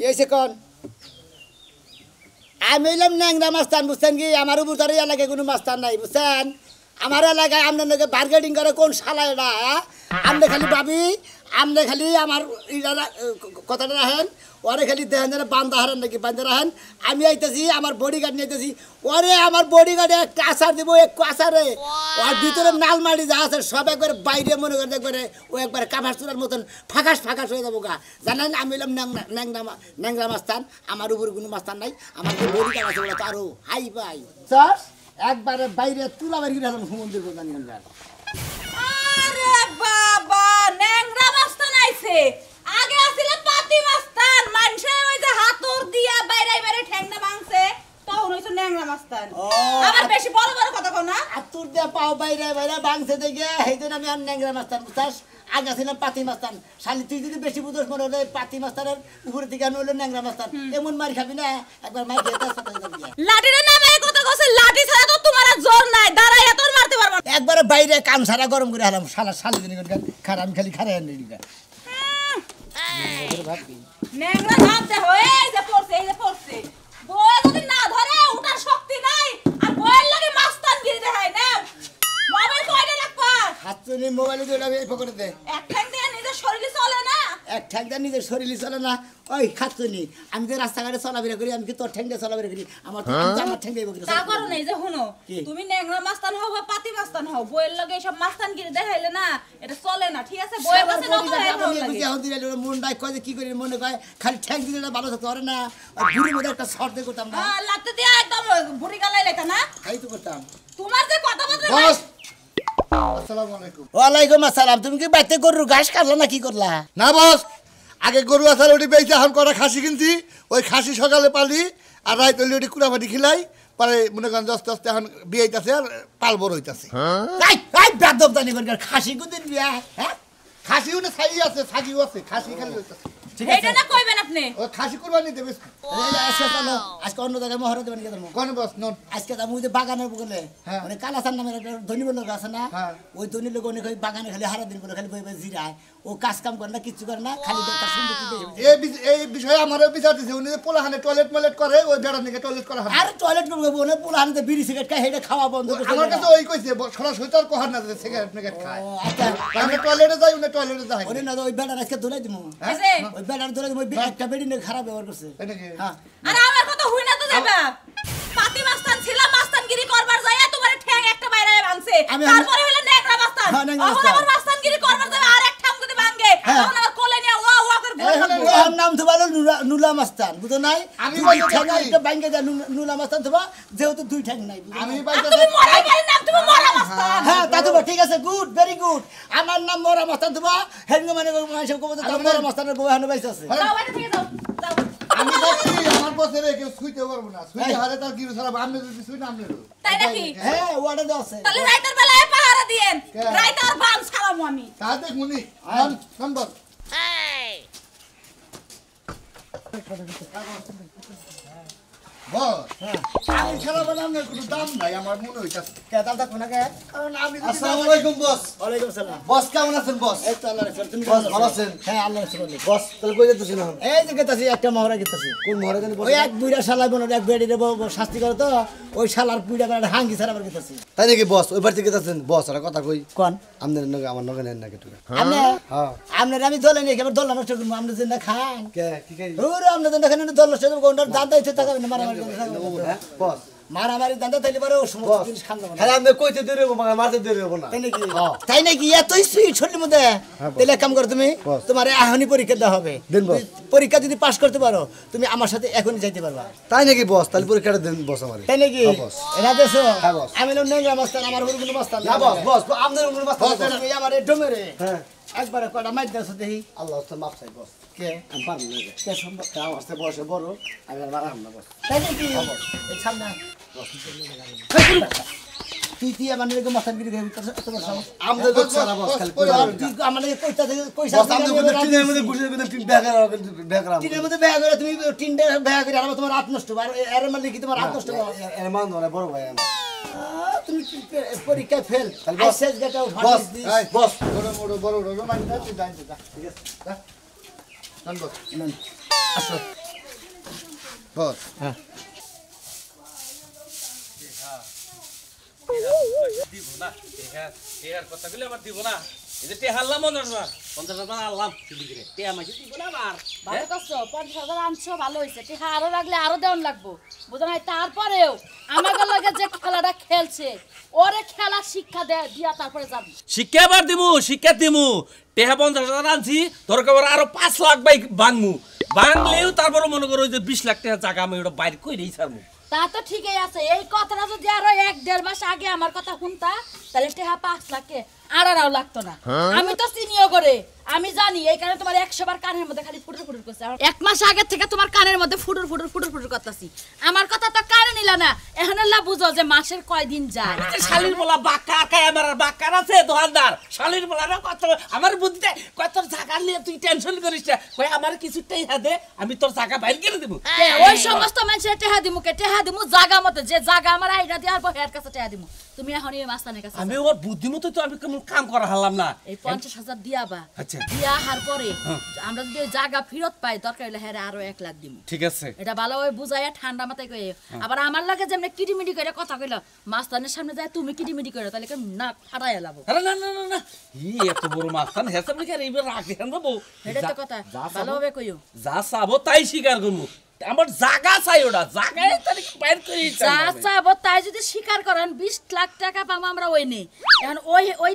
কি হয়েছে কোন আমি এলাম ন্যাংরা মাস্তান বুঝছেন কি আমার উপর ধরে এলাকায় কোনো মাস্তান নাই বুঝছেন আমার এলাকায় আপনার নাকি বার্গেটিং করে কোন শালা এটা আপনি খালি ভাবি আপনি খালি আমার কথাটা রাখেন ওরে খালি দেখেন যেন বান্ধা হারেন নাকি বান্ধা রাখেন আমি আইতেছি আমার বডিগার্ড নিয়ে আইতেছি ওরে আমার বডিগার্ডে একটা আচার দিব এক আচারে ওর ভিতরে নালমারি যা আছে সব একবারে বাইরে মনে করে একবারে ও একবারে কাভার চুলার মতন ফাঁকাশ ফাঁকাশ হয়ে যাবো গা জানেন আমি এলাম ন্যাংরা মাস্তান আমার উপরে কোনো মাস্তান নাই আমার যে বডিগার্ড আছে ওরা তো আরো হাই ভাই স্যার একবারে বাইরে তুলা বাড়ি গেলাম সমুদ্র জানি আরে বাবা ন্যাংরা মাস্তান আইছে আগে আছিল পাতি মাস্তান মানুষে ওই যে হাতর দিয়া বাইরে বাইরে ঠ্যাংনা ভাঙছে তখন হইছে ন্যাংরা মাস্তান আবার বেশি বড় বড় কথা কও না হাতর দিয়া পাও বাইরে বাইরে ভাঙছে দেখে এইদিন আমি আর ন্যাংরা মাস্তান বুঝছাস আগে ছিলাম পাতি মাস্তান শালি তুই যদি বেশি বুঝোস মনে হলে পাতি মাস্তানের উপরে দিকে আমি হলো ন্যাংরা মাস্তান এমন মার খাবি না একবার মার খেতে লাঠিটা নামে কথা কইছে লাঠি ছাড়া তো তোমার আর জোর নাই দাঁড়াইয়া তোর মারতে পারবা না একবারে বাইরে কাম সারা গরম করে হলাম শালা শালি দিন খারাপ আমি খালি খারাপ আনি দিগা ন্যাংরা নাম দে এই যে পড়ছে বয় যদি না ধরে ওটার শক্তি নাই আর বয়ের লাগে মাস্তান গিরি দেখাই না মোবাইল কয়টা রাখবা হাতনি মোবাইলে দিলা এই পকেটে দে এক ঠ্যাং দিয়ে নিজের শরীরে চলে না এক ঠ্যাং দিয়ে নিজের শরীরে চলে না ওই খাতনি আমি যে রাস্তাঘাটে চলাফেরা করি আমি কি তোর ঠ্যাং দিয়ে চলাফেরা করি আমার ঠ্যাং দিয়ে তা করো না এই যে শুনো তুমি ন্যাংরা মাস্তান হও বা পাতি মাস্তান হও বয়ের লাগে সব মাস্তান গিরি দেখাইলে না এটা চলে না ঠিক আছে বয়ের কাছে না তো ভালো লাগে এখন দিলে মন ডাই কয় কি করি মনে কয় খালি ঠ্যাং দিলে ভালো থাকতে পারে না আর বুড়ির মধ্যে একটা শর্ট দিয়ে করতাম না হ্যাঁ লাগতে দিয়া একদম বুড়ি গালাই লাইতা না তাই তো করতাম তোমার যে কথা বলতে বস আসসালামু আলাইকুম ওয়ালাইকুম আসসালাম তুমি কি বাইতে গরুর ঘাস কাটলা না কি করলা না বস আগে গরু আসার ওটি বেঁচে এখন করা খাসি কিনছি ওই খাসি সকালে পালি আর রাত হইলে ওটি কুড়াপাটি খিলাই পরে মনে করেন আস্তে আস্তে এখন বিয়ে হইতাছে আর পাল বড় হইতাছে এই এই বেদবদানি করে খাসি কোনদিন বিয়া হ্যাঁ খাসিও না ছাই আছে ছাগিও আছে খাসি খালি হইতাছে এটা না কইবেন আপনি ওই খাসি কুরবানি দেবে আজকে চলো আজকে অন্য জায়গায় মহরত দেবেন কেন কোন বস নন আজকে আমি ওই যে বাগানের বগলে মানে কালাসান নামের একটা ধনী লোক আছে না ওই ধনী লোক অনেক ওই বাগানে খালি হারা দিন করে খালি বই বই জিরায় ও কাজ কাম করে না কিচ্ছু করে না খালি একটা সুন্দর এই বিষয়ে আমারও বিচার দিছে উনি পোলাহানে টয়লেট ময়লেট করে ওই বেড়া নিকে টয়লেট করা হয় আর টয়লেট করবো না পোলাহানে বিড়ি সিগারেট খায় হেডে খাওয়া বন্ধ করে আমার কাছে ওই কইছে সরাসরি তো আর কোহার না যে সিগারেট মেগারেট খায় আচ্ছা আমি টয়লেটে যাই উনি টয়লেটে যায় ওরে না ওই বেড়ার আজকে ধরে দিমু ওই বেড়ার ধরে দিমু একটা বেড়ি নিয়ে খারাপ ব্যবহার করছে হ্যাঁ আর আমার কথা হই না তো যাবা পাতি মাস্তান ছিলা মাস্তানগিরি করবার যাইয়া তোমার ঠ্যাং একটা বাইরে ভাঙছে তারপরে হলো ন্যাংরা মাস্তান এখন আবার মাস্তানগিরি করবার যাবে আর এক ঠ্যাং যদি ভাঙে তখন আবার কোলে নিয়ে ওয়া ওয়া করে ঘুরে ওর নাম তো বলো নুলা মাস্তান বুঝো নাই আমি ঠ্যাং একটা ভাঙে দা নুলা মাস্তান তোমা যেহেতু দুই ঠ্যাং নাই আমি তুমি মরা গেলে নাম তুমি মরা মাস্তান হ্যাঁ তা তো ঠিক আছে গুড ভেরি গুড আমার নাম মরা মাস্তান তোমা হেন মানে মাইসব কবো তো মরা মাস্তানের বউ হানো বাইছে আছে যাও বাইরে থেকে যাও যাও আমি দেখছি আমার বসে কেউ শুইতে পারবো না শুইতে হারে তার গিরু ছাড়া আমি যদি শুই না আপনি তাই নাকি হ্যাঁ ওয়াটা দাও আছে তাহলে রাইতের বেলায় পাহারা দিয়েন রাইতে আর বান ছাড়ামু আমি তা দেখ মুনি নম্বর আমি খেলা বানানোর কোনো দাম নাই আমার মনে হইতাছে কেতাল থাকো না কে কারণ আমি আসসালামু আলাইকুম বস ওয়ালাইকুম আসসালাম বস কেমন আছেন বস এই তো আল্লাহর রাসূল তুমি বস ভালো আছেন হ্যাঁ আল্লাহর রাসূল বস তাহলে কই যেতেছেন এখন এই যে গেতাছি একটা মহড়া গেতাছি কোন মহারে জানি বস ওই এক বুইড়া শালা বনে এক বেড়ি দেব শাস্তি করে তো ওই শালার বুইড়া বেড়া হাঙ্গি ছাড়া আবার গেতাছি তাই নাকি বস ওই বাড়িতে গেতেছেন বস আর কথা কই কোন আমনের নগে আমার নগে নেন না কেটু আমনে হ্যাঁ আমনে আমি দলে নেই কেবল দল নষ্ট করব আমনে জিন্দা খান কে কি কই ওরে আমনে জিন্দা খান দল নষ্ট করব কোনটার দাদা ইচ্ছে টাকা না মারামারি হ্যাঁ বস মারামারি দাদা তাইলে পারে ও সমস্ত জিনিস খান না খালি আমি কইতে দেরি হবো মারতে দেরি হবো না তাই নাকি তাই নাকি এতই সুইট ছোটর মধ্যে তাহলে কাম করো তুমি তোমার এখনই পরীক্ষা দেওয়া হবে পরীক্ষা যদি পাস করতে পারো তুমি আমার সাথে এখনই যাইতে পারবা তাই নাকি বস তাহলে পরীক্ষাটা দেন বস আমারে তাই নাকি এটা দেছো হ্যাঁ বস আমি লোক নেই মাস্টার আমার উপর কোনো মাস্টার না বস বস আমনের উপর মাথা তুমি আমার ডোমেরে হ্যাঁ একবারে কটা মাইর দেছো দেখি আল্লাহ তো মাফ চাই বস কে আমি পারবো না কে সম্ভব আমার সাথে বয়সে বড় আমি আর মারাম না বস তাই নাকি এই সামনে তুই আমার নিয়ে মাস্টার গিরি তোমার সমস্যা আমদের তো সারা বস খালি তুই আমার নিয়ে কইতা পয়সা বস আমদের মধ্যে টিনের মধ্যে গুছিয়ে গুছিয়ে টিন ব্যাগ টিনের মধ্যে ব্যয় করে তুমি টিনটা ব্যয় করে আর তোমার হাত নষ্ট আর এর মানে কি তোমার হাত নষ্ট এর মান ধরে বড় ভাই আমি তুমি পরীক্ষায় ফেল শেষ গেটা বস বস বড় বড় বড় মানে তুই জানিস ঠিক আছে যা চল বস আসো বস দিব না টেহার কথা বলে আমার দিব না এই যে টেহা আনলাম 50,000 আনলাম দিদিকে টেহা মাঝে দিব না আমার ভালো করছো 50,000 আনছো ভালো হয়েছে টিহা আরো লাগলে আরো দেওয়ান লাগবো বুঝো নাই তারপরেও আমাদের লগে যে খেলাটা খেলছে ওরে খেলা শিক্ষা দিয়া তারপরে যাবি শিক্ষা এবার শিক্ষা দিমু টেহা 50,000 আনছি দরকার আরো 5 লাখ বাইক ভাঙমু ভাঙলেও তারপরে মনে করো যে 20 লাখ টাকা জায়গা আমি ওটা বাইর কইরেই ছাড়মু তা তো ঠিকই আছে এই কথাটা যদি আরো 1-1.5 মাস আগে আমার কথা শুনতা তাহলে টেহা 5 লাখে আড়াও লাগতো না আমি তো চিনিও করে আমি জানি এই কারণে তোমার 100 বার কানের মধ্যে খালি ফুটুর ফুটুর করছে এক মাস আগে থেকে তোমার কানের মধ্যে ফুটুর ফুটুর ফুটুর ফুটুর করতেছি আমার কথা তো কানে নিলা না এখন আল্লাহ বুঝো যে মাসের কয় দিন যায় শালির বলা বাক্কা খায় আমার বাক্কার আছে দোকানদার শালির বলা না কত আমার বুদ্ধিতে কত জায়গা নিয়ে তুই টেনশন করিস না কই আমার কিছুটাই হাতে আমি তোর জায়গা বাইর করে দেব ওই সমস্ত মানুষের টেহা দিমু জায়গা মতে যে জায়গা আমার আইনা দিয়ার পর হের কাছে টেহা দিমু তুমি এখন এই মাস্তানের কাছে আমি ওর বুদ্ধিমতো তো আমি কোনো কাম করা হারলাম না এই 50,000 দিয়াবা আচ্ছা। দিয়া হার পরে আমরা যদি ওই জায়গা ফেরত পাই দরকার হলে হ্যাঁ আরো 1 লাখ দিমু ঠিক আছে এটা ভালোভাবে বুঝাইয়া ঠান্ডা মাথায় কই আবার আমার লাগে যেমন কিটিমিটি করে কথা কইলো মাস্তানের সামনে যায় তুমি কিটিমিটি করে তাহলে কেন না ফাটাইয়া লাবো আরে না না না না এত বড় মাস্তান হেসাব লিখে এইবার রাখি আন দেবো এটা তো কথা ভালোভাবে কইও যা চাবো তাই স্বীকার করবো আমার জায়গা চাই ওটা জায়গায় তাহলে বাইর করে যা চাবো তাই যদি স্বীকার করেন 20 লাখ টাকা পাবো আমরা ওই নেই এখন ওই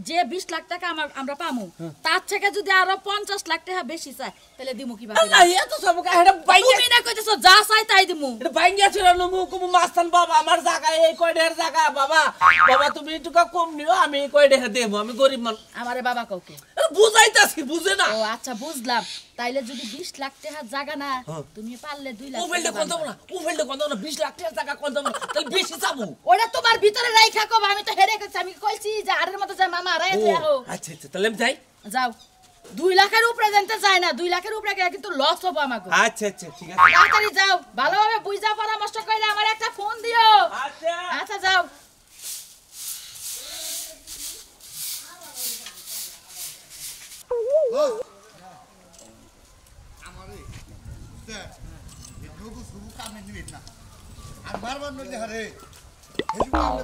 যে 20 লাখ টাকা আমরা পামু তার থেকে যদি আরো 50 লাখ টাকা বেশি চাই তাহলে দিমু কি ভাবে না এত সব এটা বাইরে তুমি না কইতেছো যা চাই তাই দিমু এটা বাইরে ছিল নমু কম মাস্তান বাবা আমার জায়গায় এই কয়ডের জায়গা বাবা বাবা তুমি একটু কম নিও আমি এই কয়ডে দেব আমি গরিব মানুষ আমারে বাবা কাউকে বুঝাইতাছি বুঝে না ও আচ্ছা বুঝলাম তাইলে যদি 20 লাখ টাকা জায়গা না তুমি পারলে 2 লাখ ওভেলটা কোন দেব না ওভেলটা কোন দেব না 20 লাখ টাকা জায়গা কোন দেব না তাহলে বেশি চাবো ওটা তোমার ভিতরে রাইখা কব আমি তো হেরে গেছি আমি কইছি যে আরের মতো যায় মামা রাই যাও আচ্ছা আচ্ছা তাহলে আমি যাই যাও 2 লাখের উপরে জানতে চাই না 2 লাখের উপরে গেলে কিন্তু লস হবে আমাকে আচ্ছা আচ্ছা ঠিক আছে তাড়াতাড়ি যাও ভালোভাবে বুঝা পরামর্শ কইলে আমার একটা ফোন দিও আচ্ছা আচ্ছা যাও আর মারবার নইলে হারে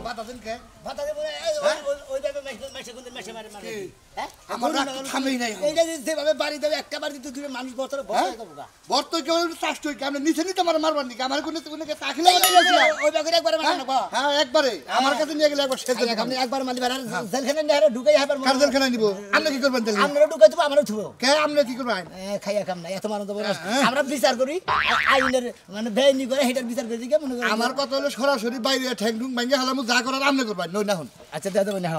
বাতা দেন কে ভাতা দেব ওই ভাবে মেশে গুন্দে মেশে মারে মারে হ্যাঁ আমার রাগ থামেই নাই এইটা যেভাবে বাড়ি দেবে একটা বাড়ি দিতে তুমি মানুষ বছরে বসে দেবো গা বর্ত কেউ চাষ তুই কেমন নিচে নিতে মারবার নাকি আমার কোনো তাকিলে ওই বাকির একবার মারা নেবো হ্যাঁ একবারে আমার কাছে নিয়ে গেলে একবার সেজে আপনি একবার মালি বাড়ার জেলখানে নিয়ে ঢুকাই হাবার কারজেল খানা নিব আপনি কি করবেন তাহলে আমরা ঢুকাই দেবো আমারও থুবো কে আপনি কি করবেন খাইয়া কাম না এত মানুষ দেবো আমরা বিচার করি আইনের মানে বেআইনি করে সেটার বিচার করি দিকে মনে করি আমার কথা হলো সরাসরি বাইরে ঠ্যাং ঠুং ভাঙে হালামু যা করার আপনি করবেন নই না হন আচ্ছা দিয়ে দেবো না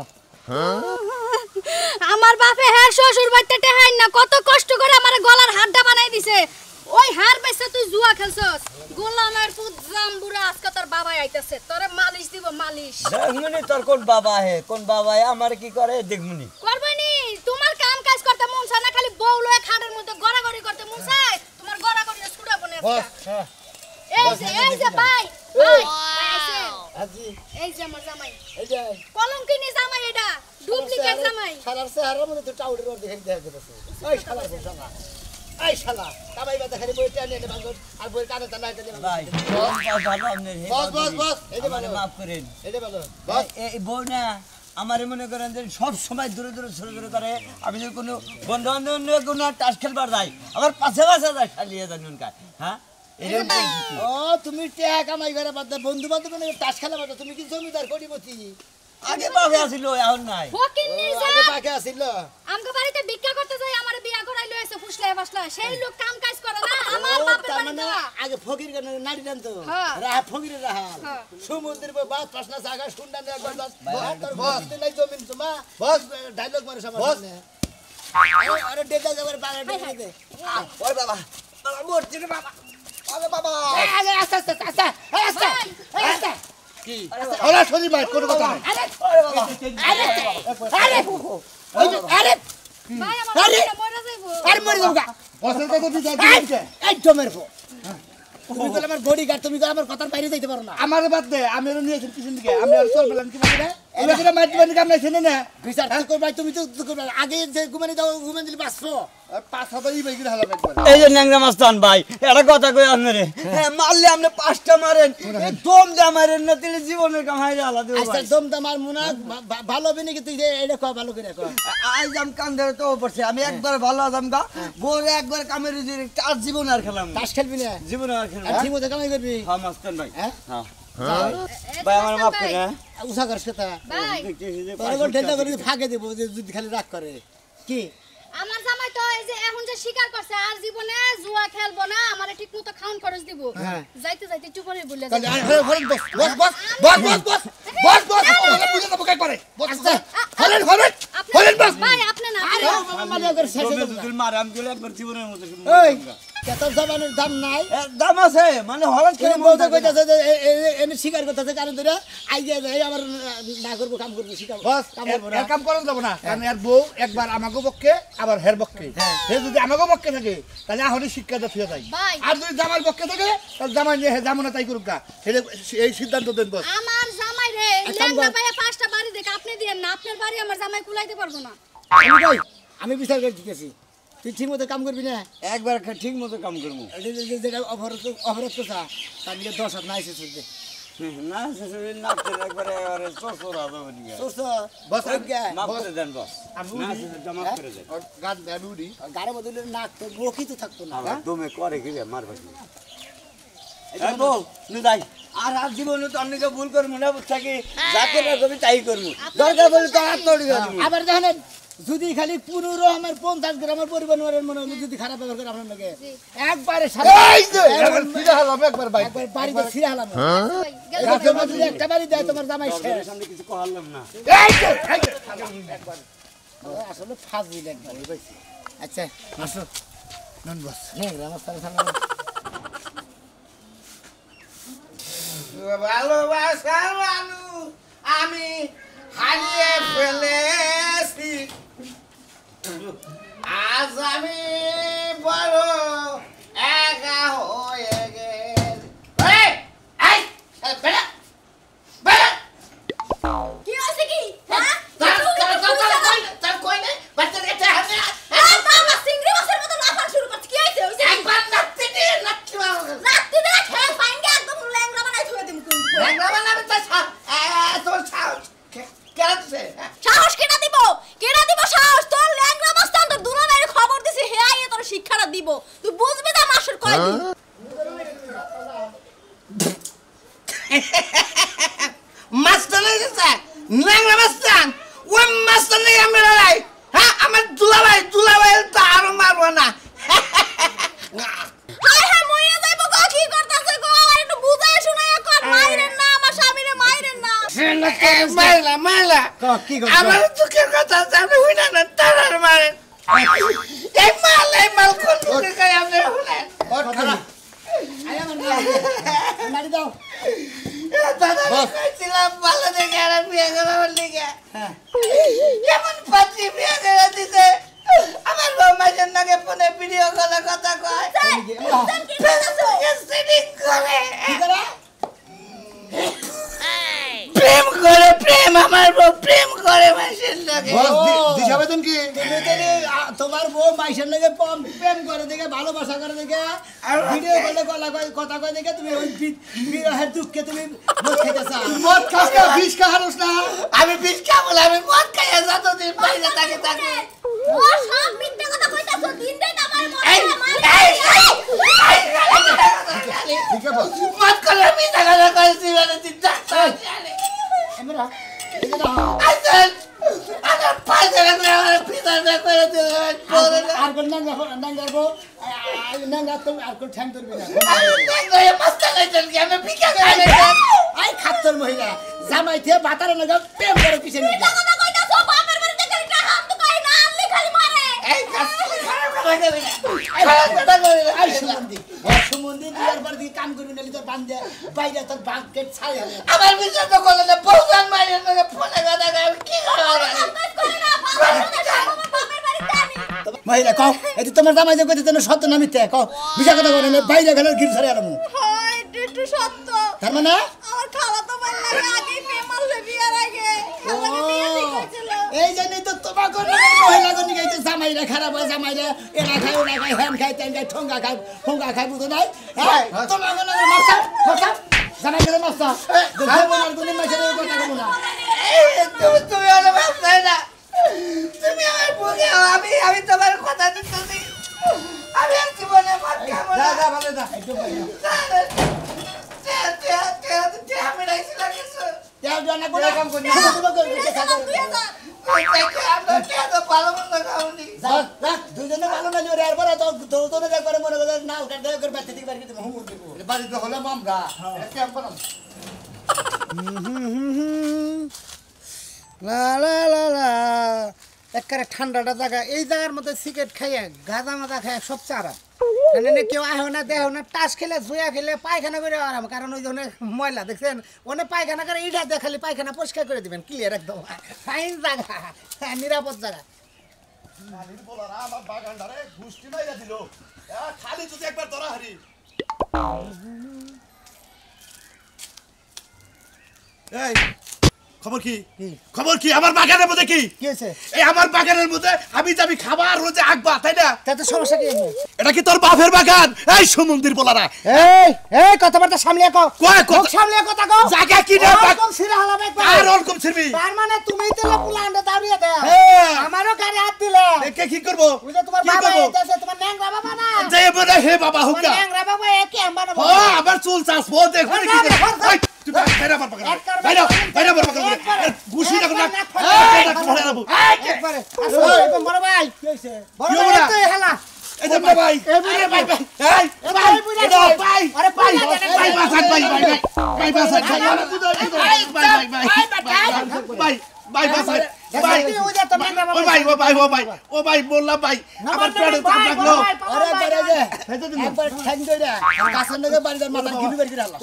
আমার বাপে হ্যাঁ শ্বশুর বাড়িতে টেহাই না কত কষ্ট করে আমার গলার হাড়টা বানাই দিছে ওই হার বেচে তুই জুয়া খেলছস গোলামের পুত জাম্বুরা আজকে তোর বাবা আইতাছে তোরে মালিশ দিব মালিশ দেখমনি তোর কোন বাবা হে কোন বাবা হে আমার কি করে দেখমনি করবনি তোমার কাম কাজ করতে মন চায় না খালি বউ লয়ে খাটের মধ্যে গড়াগড়ি করতে মন চায় তোমার গড়াগড়ি ছুড়া বনে এই যে ভাই আইছে আজি এই যে আমার জামাই এই যে কলঙ্কিনী জামাই এটা ডুপ্লিকেট জামাই শালার চেহারার মধ্যে তো টাউডের মধ্যে দেখে দেখা যেতেছে ওই শালা শালা এই শালা কামাই বাতা খালি বই টানে এনে ভাঙো আর বই টানে টানে আইতে দেবে ভাই বাবা আপনি বস বস বস এই যে আমারে ভালো মাফ করেন এই যে ভালো এই বউ না আমার মনে করেন যে সব সময় দূরে দূরে ছোট ছোট করে আমি যদি কোনো বন্ধু বান্ধব কোনো টাস খেলবার যাই আমার পাশে পাশে যায় খালিয়ে জানুন কাজ হ্যাঁ ও তুমি টাকা কামাই করে বাদ বন্ধু বান্ধব তাস খেলা বাদ তুমি কি জমিদার কোটিপতি আগে বাবা আসিল এখন নাই ফকিন্নির আগে জাত পাকে আসিল আমগো বাড়িতে ভিক্ষা করতে যাই আমার বিয়া করাই লইছে ফুসলায় বাসলায় সেই লোক কাম কাজ করে না আমার বাপের তার বাড়ি মানে দেওয়া আগে ফকির কেন নারী জানতো হ্যাঁ। রাহা ফকিরের রাহা হ্যাঁ। সমুদ্রের বাস পাশনা জায়গা শুননা না একবার বাস নাই জমিন তোমা বস ডায়লগ মারে সবার সামনে আরে ডেটা যাবার বাড়া ডেটা দে ওই বাবা বাবা মরছি রে বাবা আরে বাবা আরে আস্তে আস্তে আস্তে আস্তে আস্তে কি সরাসরি মার কোনো কথা নাই আরে বাবা আরে আরে আরে ভাই আমার আরে! বাড়িটা মরে যাইবো আরে মরে যাবো গা বসের কথা বিচার এই দিতে একদমের ফো তুমি বলে আমার বডি গার্ড তুমি আমার কথার বাইরে যাইতে পারো না আমার বাদ দে আমি নিয়েছি পিছন দিকে আমি আর চল বললাম কি বলে এরা কিনা মাটি মাটি কাম নাইছে না বিচার তো করবাই তুমি তো করবাই আগে যে ঘুমানি দাও ঘুমানি দিলে বাঁচবো পাঁচ হাজার ই বাইক হালাম একবার এই যে ন্যাংরা মাস্তান ভাই এটা কথা কই আপনারে হ্যাঁ মারলে আপনি 5টা মারেন দম দে মারেন না তাহলে জীবনের কামাই আলাদা দেব আচ্ছা দম দামার মুনা ভালো হবে নাকি তুই এটা কো ভালো করে কো আজ আম কান ধরে তো পড়ছে আমি একবার ভালো আদাম গা বোরে একবার কামের তার জীবন আর খেলাম তাস খেলবি না জীবন আর খেলাম আর ঠিক মতো কামাই করবি হ্যাঁ মাস্তান ভাই হ্যাঁ হ্যাঁ ভাই আমার মাফ করে হ্যাঁ উষা করছ কথা ভাই তোর ঢেলা করে ফাঁকে দেব যে যদি খালি রাগ করে কি আমার জামাই তো এই যে এখন যে স্বীকার করছে আর জীবনে জুয়া খেলবো না আমারে ঠিকমতো খাওন খরচ দিব যাইতে যাইতে চুপরে বলে তাহলে হরেন বস বস বস বস বস বস বস বস বুঝে তো বকাই করে বস হরেন হরেন হরেন বস ভাই আপনি না আরে মানে করে শেষ তুমি হয়ে যদি মারে আমি গেলে একবার জীবনের মতো ওই কত জবানের দাম নাই দাম আছে মানে হলাদ কেন বলতে কইতাছে যে এনে স্বীকার করতেছে কারণ ধরে আইয়া যায় আবার না করবো কাম করবো শিখাবো বস কাম করবো না এর কাম করা যাব না কারণ এর বউ একবার আমাকে পক্ষে আবার হের পক্ষে হে যদি আমাকে পক্ষে থাকে তাহলে আহনি শিক্ষাটা ফিরে যায় ভাই। আর যদি জামার পক্ষে থাকে তাহলে জামাই নিয়ে হে জামনা তাই করুক গা এই সিদ্ধান্ত দেন বস আমার জামাই রে লেঙ্গা পায়ে 5টা বাড়ি দেখে আপনি দিয়েন না আপনার বাড়ি আমার জামাই কুলাইতে পারবো না আমি বিচার করে দিতেছি তুই ঠিক মতো কাম করবি না একবার ঠিক মতো কাম করবো যেটা অপরাধ করছা তার নিয়ে 10 হাত নাই শেষ হচ্ছে না শেষে না একবারে আরে সসর আদা বনিয়া বস মাফ করে দেন বস না শেষে জমা করে দেন গান গানুডি গাড়ি বদলে নাক তো মুখই তো থাকতো না আমার দমে করে কি মার বাকি এই বল নুদাই আর জীবনে তো অনেকে ভুল করে মনে বুঝছা কি যা করে কবি তাই করমু দরকার বলে তো হাত তড়ি দেবো আবার দেখেন যদি খালি 15 আমার 50 গ্রামের পরিবারের মনে যদি খারাপ ব্যবহার করে আপনার লগে একবারে এই যে একবার ফিরে হলাম একবার বাইক একবার বাড়িতে ছিঁড়ে হলাম ভাই, গেল রাতের মধ্যে যদি একটা বাড়ি দেয় তোমার জামাই শেষ সামনে কিছু কহালাম না এই যে আসলে ফাঁসি একবার বুঝছি আচ্ছা আসো নন বস হ্যাঁ আমার সামনে ভালোবাসা মানুষ আমি হারিয়ে ফেলেছি আজ আমি বড় একা হয়ে গেছি কি হইছে কি হ্যাঁ তার কই নাই বাচ্চার কাছে হাতে এই বাবা সিংড়ি মাছের মতো লাফান শুরু করছে কি হইছে হইছে একবার নাচতে দিয়ে নাচতে মারো রাত্রি দিলে খেয়ে ফাইঙ্গা একদম ল্যাংড়া বানাই থুয়ে দিমু সাহস কেডা দিব সাহস তোর ল্যাংড়া মাস্তান তোর দুলাভাইয়ের খবর দিছি হে আইয়ে তোর শিক্ষাটা দিব তুই বুঝবি না মাসের কয়দিন মাস্টার গেছে ল্যাংড়া মাস্তান ওই মাস্টার নেই আমি লড়াই হ্যাঁ আমার দুলাভাই তো আরো মারবো না হায় হায় মইয়া যাইবো গো কি করতাছে গো আর একটু বুঝায় শুনায় কর মাইরেন না আমার স্বামীরে মাইরেন না মাইলা কি করছো? আমার দুঃখের কথা জানো হই না তারার মারেন এই মাল কোন মুখে গায় আপনি শুনেন ওর খারাপ আয় আমার মারি দাও দাদা কইছিলাম ভালো দেখে আর বিয়ে করার লিগে এমন পাত্রী বিয়ে করে দিতে আমার বৌমার নাকি ফোনে ভিডিও কলে কথা কয় ফেসবুকে সেটিং করে প্রেম আমার বউ প্রেম করে মাসের লাগে বস দিশা বেতন কি তুমি যদি তোমার বউ মাইশের লগে প্রেম করে দেখে ভালোবাসা করে দেখে ভিডিও করলে কথা কয় দেখে তুমি ওই বিরহের দুঃখে তুমি মদ খাইতেছ মদ খাস না বিষ খাহারস না আমি বিষ খাবো না, আমি মদ খাইয়া যতদিন বাইরে থাকি থাকি ও সব মিথ্যা কথা কইতাছো দিন দিন আমার মনে এই, ঠিক আছে বস মদ করে মিথ্যা কথা কইছি মানে তুই ডাক্তার এমরা এদিকে দাও আইছেন আমার পাশে রেখে আমার পিতার করে দিলে আর কোন নাঙ্গাবো নাঙ্গা তুমি আর কোন ঠ্যাং ধরবি না আমি মস্তা কইছেন কি আমি ভিক্ষা খাই আই খাত্তর মহিলা জামাই থেকে বাতারে লাগা প্রেম করে পিছে নিয়ে মিথ্যা কথা কইতাছো বাপের বাড়িতে গেলি না হাত তো কই না আনলি খালি মারে এই কাজ খারাপ কথা কইবি না খারাপ কথা কইবি না আই সুমন্দি বিয়ার পর দিয়ে কাম করবি নালি তোর বান্ধে বাইরে তোর বাঁকেট ছাই হবে আমার বিশ্বাস তো করলে না বহুজন মাইরে লাগে ফোনে কথা কই আমি কি করব কাজ করে না বাপের বাড়িতে আনি মহিলা কও এই তোমার জামাই যে কইতে সত্য না মিথ্যা কও বিশা কথা বলে না বাইরে গেলে গির ছাড়ে আলমু হয় একটু সত্য তার মানে আমার খালা তো বল লাগে আগে প্রেম মারলে বিয়ার আগে তোমাকে মহিলা গনি গাইতে জামাইরা খারাপ হয় জামাইরা এরা খায় ওরা খায় হ্যান খায় তেন খায় ঠোঙ্গা খায় বুঝো নাই হ্যাঁ তোমাকে মারছা জামাই গেলে মারছা বোনার গুলি মাইছে কথা কমু না তুমি হলো বাচ্চাই না তুমি আমার বুকে আমি তোমার কথা দিতেছি আমি আর জীবনে মার খাবো না যা ভালো যা একটু আমি রাইছিলাম কিছু তেল জানা কোন কাম করি না তোমাকে থাকো ভালো মন্দ খাওনি দুজনে ভালো না জোরে আর বড় তো তোনে যা করে মনে করে না ওটা দেয় করে বাচ্চা দিকে বাড়ি দিতে হুমুর দিব বাড়িতে হলে মামরা ক্যাম্প বানাম লা লা লা লা একেবারে ঠান্ডাটা জায়গা এই জায়গার মধ্যে সিগারেট খাইয়া গাঁজা মাদা খাইয়া সব চারা এনে কেউ আহে না দেহ না টাস খেলে জুয়া খেলে পায়খানা করে আরাম কারণ ওই ধরনের ময়লা দেখছেন ওনে পায়খানা করে এইটা দিয়ে খালি পায়খানা পরিষ্কার করে দিবেন ক্লিয়ার একদম ফাইন জায়গা নিরাপদ জায়গা আমার বাগানটারে গুষ্টি মাইরা দিল খালি যদি একবার ধরা হারি এই খবর কি আমার বাগানের মধ্যে কি হয়েছে এই আমার বাগানের মধ্যে আমি যাবি খাবার রোজে আঁকবা তাই না তাতে সমস্যা কি এটা কি তোর বাপের বাগান এই সমুদ্রের বলারা এই এই কথাবার্তা সামলিয়ে কও কয় কথা সামলিয়ে কথা কও জায়গা কি রে এরকম সিরা হলাম একবার আর ওরকম ছিড়বি তার মানে তুমি তেলা পুলান্ডে দাঁড়িয়ে দাও হ্যাঁ। আমারও গাড়ি হাত দিলে দেখে কি করব ওই যে তোমার কি বাবা করব এসেছে তোমার ন্যাংরা বাবা না যে বলে হে বাবা তোমার হুকা ন্যাংরা বাবা একে আম্বানা ও আবার চুল চাষ বল দেখ কি করে এই, তুই বাইরে আমার বাগান বাইরে আমার বাগান গুছি না না একবারে আসো একদম বড় ভাই কি হইছে বড় কি ভাই হলো না? তো হেলা এই যে ভাই আরে ভাই এই এটা ভাই আরে ভাই ভাই বাসাত ভাই বাসাত ভাই বাসাত ভাই ওই যে তো ন্যাংরা বাবা ও ভাই বললাম ভাই আমার পেটে চাপ লাগলো আরে বেরে যে একবার ঠ্যাং দইরা কাছের নগে বাড়ির মাথা গিনি বের করে আল্লাহ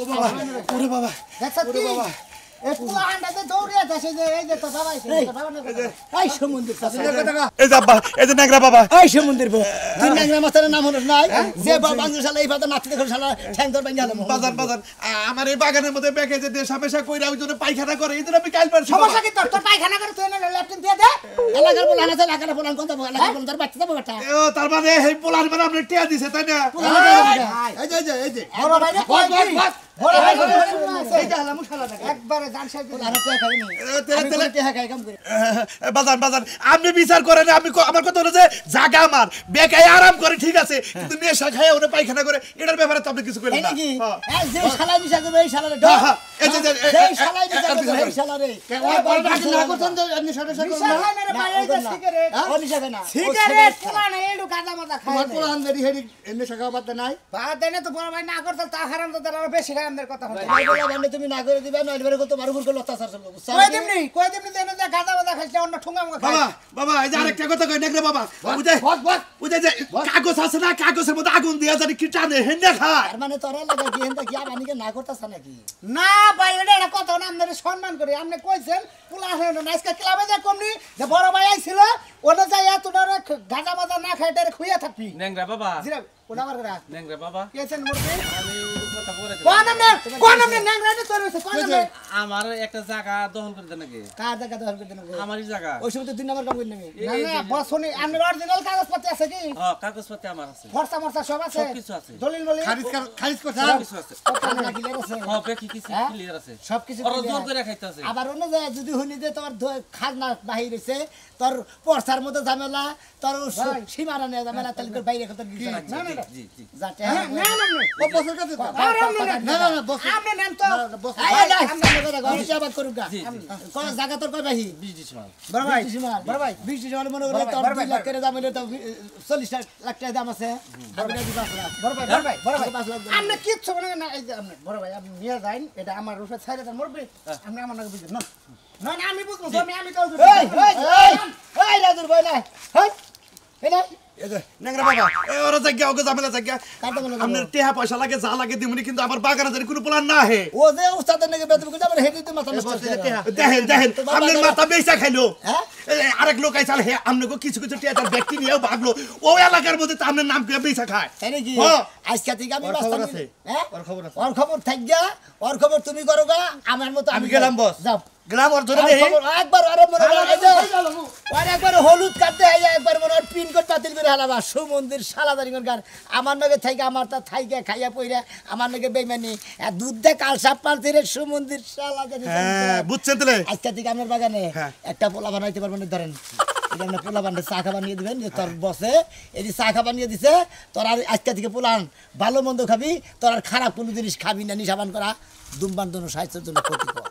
ওরে বাবা দেখছ কি এই পুলা হান্ডাতে দৌড়িয়ে যাচ্ছে যে এই যে তো বাবা এসে তো বাবা না এই সমুদ্র এই যে আব্বা এই যে নাগরা বাবা এই সমুদ্র তুই ন্যাংরা মাছের নাম হলো নাই যে বাংলা শালা এই ভাতা নাচতে দেখো শালা ঠ্যাং ধর বাইঙ্গা হলো বাজার আমার এই বাগানের মধ্যে বেঁকে যে দেশা পেশা কইরা ওই জন্য পায়খানা করে এই জন্য আমি কাল পারছি সমস্যা কি তোর তোর পায়খানা করে তুই না ল্যাপটপ দিয়ে দে এলাকার বলান আছে এলাকার বলান কোন এলাকার বলান তার বাচ্চা যাবো বেটা ও তার মানে এই পোলার মানে আপনি টিয়া দিছে তাই না এই যে বড় ভাই না বস বড় ভাই এইটা হলাম শালাটা একবারে জান সাহেব বলান তে খাই নি তেলে তে খাই কাম করে বাজার আপনি বিচার করেন আমি আমার কথা হলো যে জায়গা আমার বেকায় আরাম করে ঠিক আছে কিন্তু নেশা খায় ওরে পায়খানা করে এটার ব্যাপারে তো আপনি কিছু করেন এই না নাকি হ্যাঁ। এই যে শালা নিশা করবে এই শালারে হ্যাঁ, হ্যাঁ, এই যে এই শালাই নিশা করবে এই শালারে ওই বড় না করতেন তো আপনি ছোট ছোট নিশা খায় না রে ভাই এই যে সিগারেট ও নিশা খায় না সিগারেট পুলা না এডু গাঁজা মাদা খায় তোমার পোলান দেরি হেডি এমনি শাখা পাতা নাই বাদ দেনে তো বড় ভাই না করতে তা হারাম তো তারা বেশি খায় আমাদের কথা হচ্ছে ভাই বলা বন্ধ তুমি না করে দিবে নইলে বেরে তোমার উপর কোন অত্যাচার চলবে বুঝছো কই দেমনি দেনে যে গাঁজা মাদা খাইছে অন্য ঠুঙ্গা মুঙ্গা খায় বাবা এই যে আরেকটা কথা কই নাকি বাবা ওই যে কাগজ আছে না কাগজের মধ্যে আগুন দিয়া জানি কি টানে হেন্না খায় তার মানে তোরা লাগা কি হেনটা কি আবানিকে না করতাছ নাকি না ভাই এটা কথা না আমাদের সম্মান করি আপনি কইছেন পুলা হেন আজকে ক্লাবে যা কমনি যে বড় ভাই আইছিল ওটা যাই তোরা গাঁজা মাদা না খায় তারে খুইয়া থাকবি ন্যাংরা বাবা জিরা ওটা আমার রাখ ন্যাংরা বাবা কেছেন মুরবি আমি কথা বলে কোন নামে ন্যাংরা নে তোর হইছে কোন নামে আমার একটা জায়গা দখল করে দেন নাকি কার জায়গা দখল করে দেন আমারই জায়গা ওই সময় তো 2 নম্বর কাম করে নেবে না না বস শুনি আপনি অরিজিনাল কাগজপত্র আছে কি হ্যাঁ কাগজপত্র আমার আছে ফর্সা মর্সা সব আছে সবকিছু আছে। দলিল মলিল খারিজ কথা সবকিছু আছে কথা লাগি আছে হ্যাঁ বেকি কিছু ক্লিয়ার আছে সবকিছু ওরা জোর করে খাইতে আছে আবার অন্য যায় যদি হইনি যে তোমার খাজনা বাহির হইছে তোর পর্সার মধ্যে ঝামেলা তোর সীমানা নিয়ে ঝামেলা তাহলে তোর বাইরে কত কিছু না না না জি জি যাতে না না না ও বসের কাছে না না না বস আপনি নেন তো এই না আমরা কথা গনি আবার করুগা জি, কোন জায়গা তোর কই বাহি 20 ডিসমাল বড় ভাই বড় ভাই 20 ডিসমাল মনে করে তোর 2 লাখ করে দাম হইলে তো 40 লাখ টাকা দাম আছে আমি দিই 5 লাখ বড় ভাই আপনি কিচ্ছু বলেন না এই যে আপনি বড় ভাই আপনি নিয়ে যান এটা আমার রূপে ছাইরে দেন মরবে আপনি আমার নাকি বুঝেন না না না আমি বুঝবো আমি কাল এই এই রাজুর ভাই না হই এই না নাংরা বাবা ওরা জায়গা ওকে ঝামেলা জায়গা কাটতে বলে আপনার টেহা পয়সা লাগে যা লাগে দিমুনি কিন্তু আমার বাগানে যদি কোনো প্ল্যান না হে ও যে উস্তাদের নাকি বেতন করে আমার হেডি তো মাথা নষ্ট করে দেখেন আপনার মাথা বেচা খাইলো হ্যাঁ? আরেক লোক আইসাল হে আপনাকে কিছু কিছু টিয়াটার ব্যক্তি নিয়েও ভাগলো ও এলাকার মধ্যে তো আপনার নাম করে বেচা খায় তাই নাকি হ্যাঁ। আজকে থেকে আমি ওর রাস্তা খবর নিয়ে- আছে। হ্যাঁ ওর খবর আছে। ওর খবর থাক গা ওর খবর তুমি করো গা আমার মতো আমি গেলাম, বস। যাও গ্রাম ওর ধরে দেখি একবার আরে মনে হয় এই যে আর একবার হলুদ কাটতে আইয়া একবার মনে হয় পিন কোড বাতিল করে হালাবা সুমন্দির সালাদারি গান আমার নগে থাইকা আমার তা থাইকা খাইয়া পইরা আমার নগে বেইমানি দুধ দে কাল সাপ পালতিরে সুমন্দির সালাদারি হ্যাঁ বুঝছেন তাহলে আজকে থেকে আপনার বাগানে একটা পোলা বানাইতে পারবেন না, ধরেন এটা আপনার পোলা বানিয়ে চা খা বানিয়ে দিবেন যে তোর বসে এই যে চা খা বানিয়ে দিছে তোর আর আজকে থেকে পোলান ভালো মন্দ খাবি তোর আর খারাপ কোনো জিনিস খাবি না, নিশাবান করা ধূমপান জন্য স্বাস্থ্যের জন্য ক্ষতিকর।